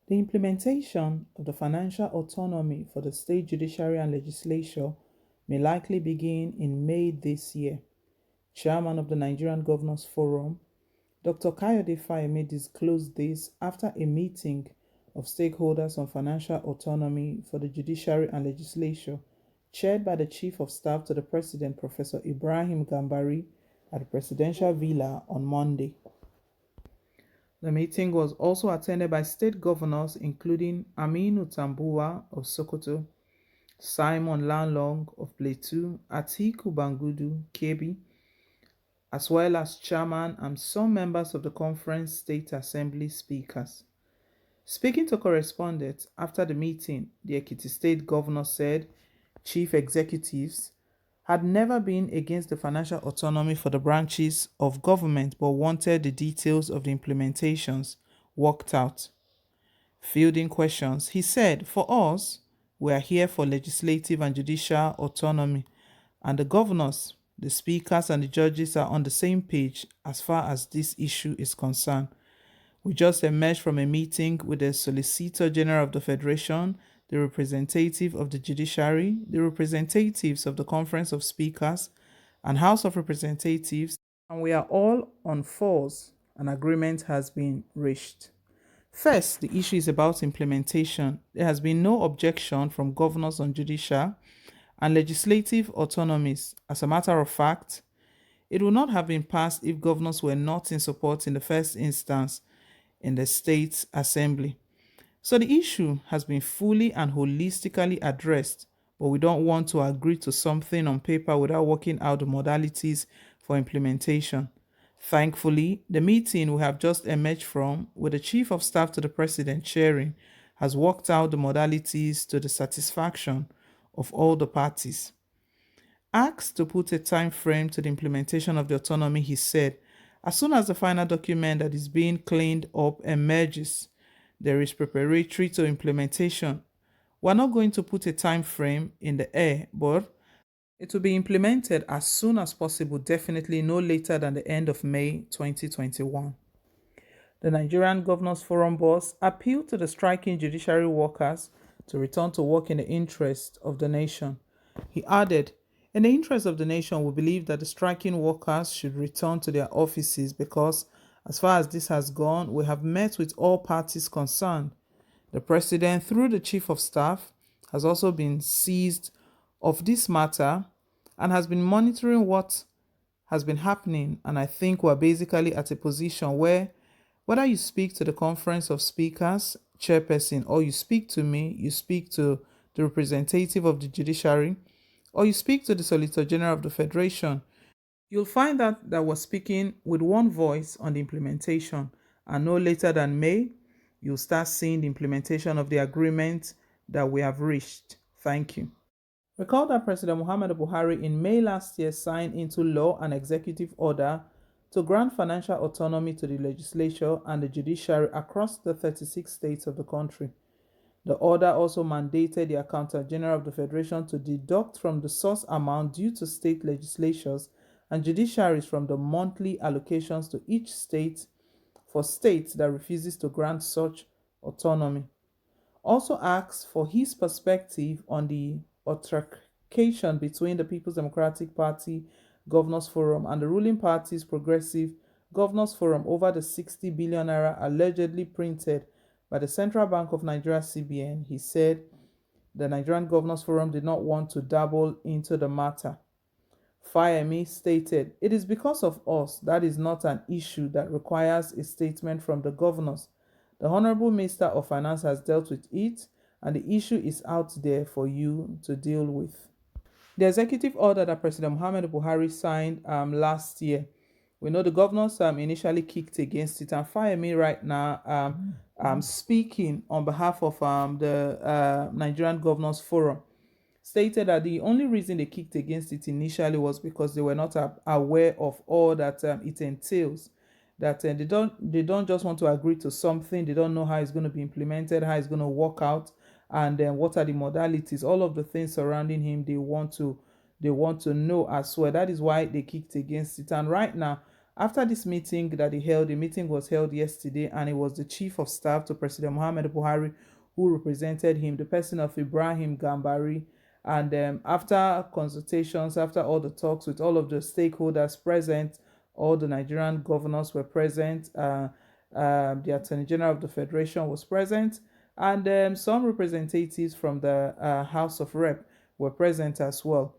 The implementation of the financial autonomy for the state judiciary and legislature may likely begin in May this year. Chairman of the Nigerian Governors Forum, Dr. Kayode Fayemi disclosed this after a meeting of stakeholders on financial autonomy for the judiciary and legislature, chaired by the Chief of Staff to the President, Professor Ibrahim Gambari, at the Presidential Villa on Monday. The meeting was also attended by state governors including Aminu Tambuwa of Sokoto, Simon Lalong of Plateau, Atiku Bangudu, Kebbi, as well as chairman and some members of the Conference State Assembly speakers. Speaking to correspondents after the meeting, the Ekiti State Governor said chief executives had never been against the financial autonomy for the branches of government but wanted the details of the implementations worked out. Fielding questions, he said, "For us, we are here for legislative and judicial autonomy, and the governors, the speakers, and the judges are on the same page as far as this issue is concerned. We just emerged from a meeting with the Solicitor General of the Federation, the representative of the judiciary, the representatives of the Conference of Speakers, and House of Representatives, and we are all on fours. An agreement has been reached. First, the issue is about implementation. There has been no objection from governors on judicial and legislative autonomies. As a matter of fact, it would not have been passed if governors were not in support in the first instance in the State Assembly. So the issue has been fully and holistically addressed, but we don't want to agree to something on paper without working out the modalities for implementation. Thankfully, the meeting we have just emerged from, with the Chief of Staff to the President chairing, has worked out the modalities to the satisfaction of all the parties." Asked to put a time frame to the implementation of the autonomy, he said, "As soon as the final document that is being cleaned up emerges, there is preparatory to implementation. We're not going to put a time frame in the air, but it will be implemented as soon as possible, definitely no later than the end of May 2021. The Nigerian Governors Forum boss appealed to the striking judiciary workers to return to work in the interest of the nation. He added, "In the interest of the nation, we believe that the striking workers should return to their offices because, as far as this has gone, we have met with all parties concerned. The President, through the Chief of Staff, has also been seized of this matter and has been monitoring what has been happening, and I think we're basically at a position where whether you speak to the Conference of Speakers, chairperson, or you speak to me, you speak to the representative of the judiciary, or you speak to the Solicitor General of the Federation, you'll find that we're speaking with one voice on the implementation, and no later than May, you'll start seeing the implementation of the agreement that we have reached. Thank you." Recall that President Muhammadu Buhari in May last year signed into law an executive order to grant financial autonomy to the legislature and the judiciary across the 36 states of the country. The order also mandated the Accountant General of the Federation to deduct from the source amount due to state legislatures and judiciaries from the monthly allocations to each state for states that refuses to grant such autonomy. Also asked for his perspective on the altercation between the People's Democratic Party Governors Forum and the ruling party's Progressive Governors Forum over the 60 billion naira allegedly printed by the Central Bank of Nigeria (CBN), he said the Nigerian Governors Forum did not want to dabble into the matter. Fayemi stated, "It is because of us. That is not an issue that requires a statement from the governors. The Honorable Minister of Finance has dealt with it, and the issue is out there for you to deal with." The executive order that President Muhammadu Buhari signed last year, we know the governors initially kicked against it, and Fayemi right now speaking on behalf of the Nigerian Governors Forum, stated that the only reason they kicked against it initially was because they were not aware of all that it entails. That they don't just want to agree to something, they don't know how it's going to be implemented, how it's going to work out, and then what are the modalities, all of the things surrounding him they want to know as well. That is why they kicked against it. And right now, After this meeting that he held, the meeting was held yesterday, and it was the chief of staff to President Muhammad Buhari who represented him, the person of Ibrahim Gambari. And after consultations, after all the talks with all of the stakeholders present, all the Nigerian governors were present, the Attorney General of the Federation was present, and some representatives from the House of Rep were present as well.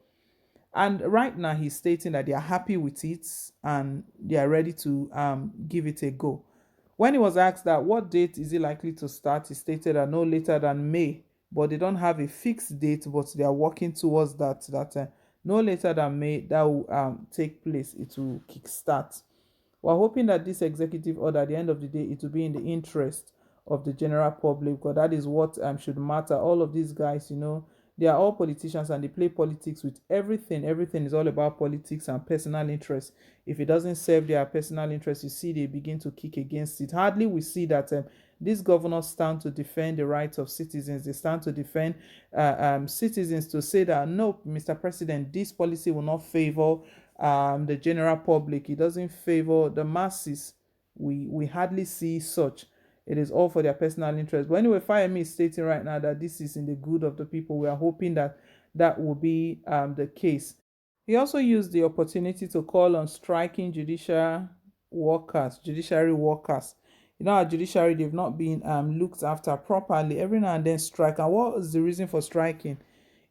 And right now, he's stating that they are happy with it and they are ready to give it a go. When he was asked that what date is it likely to start, he stated that no later than May, but they don't have a fixed date, but they are working towards that. No later than May that will take place. It will kickstart. We're hoping that this executive order, at the end of the day, it will be in the interest of the general public, because that is what should matter. All of these guys, they are all politicians and they play politics with everything. Everything is all about politics and personal interest. If it doesn't serve their personal interest, you see they begin to kick against it. Hardly we see that these governors stand to defend the rights of citizens. They stand to defend citizens, to say that no, Mr. President, this policy will not favor the general public. It doesn't favor the masses. We hardly see such. It is all for their personal interest. But anyway, Fayemi is stating right now that this is in the good of the people. We are hoping that that will be the case. He also used the opportunity to call on striking judiciary workers. Our judiciary, they've not been looked after properly. Every now and then strike. And what is the reason for striking?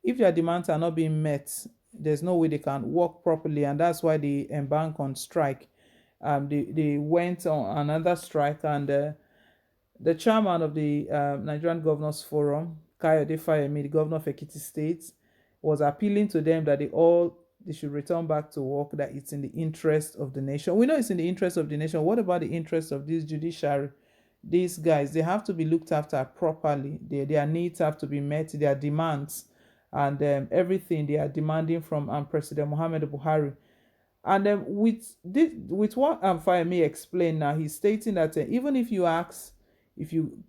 If their demands are not being met, there's no way they can work properly, and that's why they embark on strike. They went on another strike, and the chairman of the Nigerian Governors Forum, Kayode Fayemi, the governor of Ekiti State, was appealing to them that they should return back to work, that it's in the interest of the nation. We know it's in the interest of the nation. What about the interest of this judiciary? These guys, they have to be looked after properly. Their needs have to be met, their demands, and everything they are demanding from President Muhammad Buhari. And with what Fayemi explained now, he's stating that even if you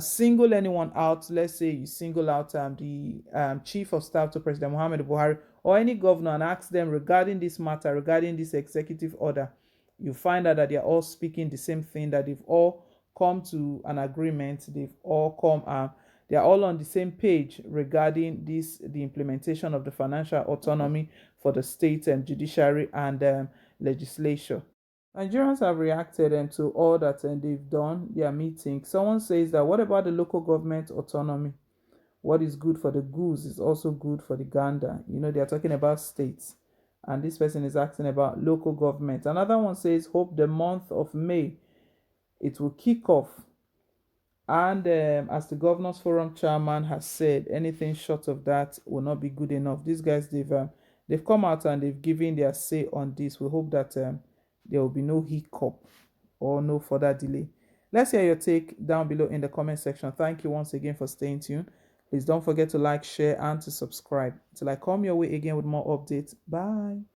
single anyone out, let's say you single out the chief of staff to President Muhammad Buhari, or any governor, and ask them regarding this matter, regarding this executive order, you find out that they are all speaking the same thing, that they've all come to an agreement, they are all on the same page regarding the implementation of the financial autonomy for the state and judiciary and legislature. Nigerians have reacted to all that they've done, their meeting. Someone says that what about the local government autonomy? What is good for the goose is also good for the gander. They are talking about states. And this person is asking about local government. Another one says, hope the month of May, it will kick off. And as the Governors Forum chairman has said, anything short of that will not be good enough. These guys, they've come out and they've given their say on this. We hope that there will be no hiccup or no further delay. Let's hear your take down below in the comment section. Thank you once again for staying tuned. Please don't forget to like, share, and to subscribe. Till I come your way again with more updates. Bye.